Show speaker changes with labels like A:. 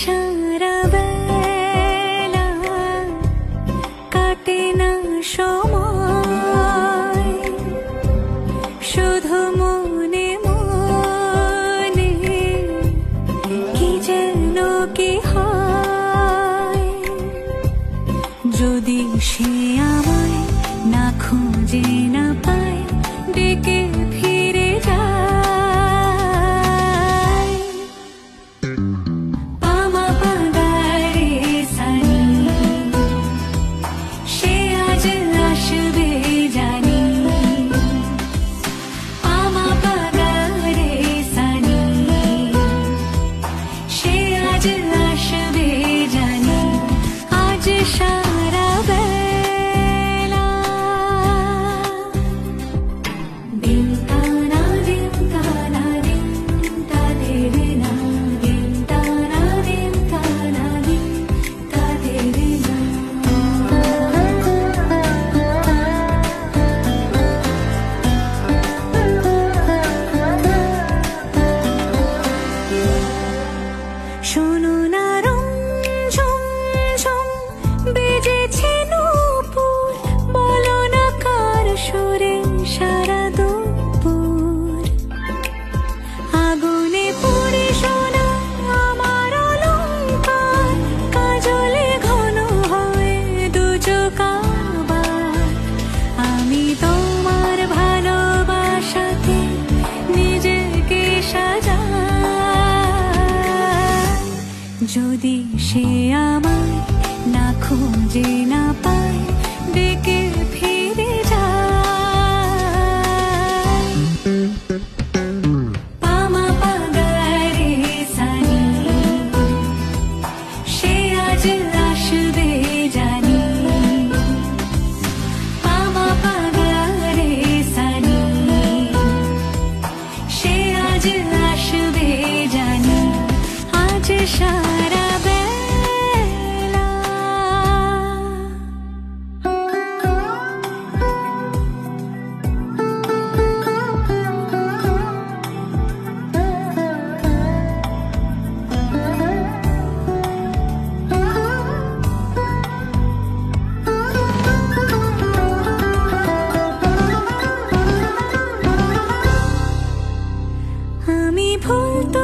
A: সারা বেলা কাটে না সময়, শুধু মনে মনে কি যেন কি হয়। যদি সে আমায় না খুঁজে না পায়, ডেকে ফিরে যায়। পামা পাগারে সানি, সে আজ আসবে জানি। পামা পাগারে সানি, সে আজ আসবে জানি। আজ সারা বেলা দিন তানা দিন তানা দিন তা তেরে না, দিন তানা দিন তানা দিন তা তেরে না। শোনো না রং ঝুম ঝুম বেজেছে নূপুর, বলো না কার সুরে সারা দুপুর। আগুনে পুড়ে সোনা আমার অলংকার, কাজলে ঘন হয়ে দু চোখ আবার। আমি তোমার ভালোবাসাতে নিজেকে সাজাই। যদি সে আমায় না খুঁজে না পায়, ডেকে ফিরে যায়। পামা পাগারে সানি, সে আজ আসবে জানি। পামা পাগারে সানি, সে আজ আসবে জানি। আজ সারা বেলা আমি ভুল তো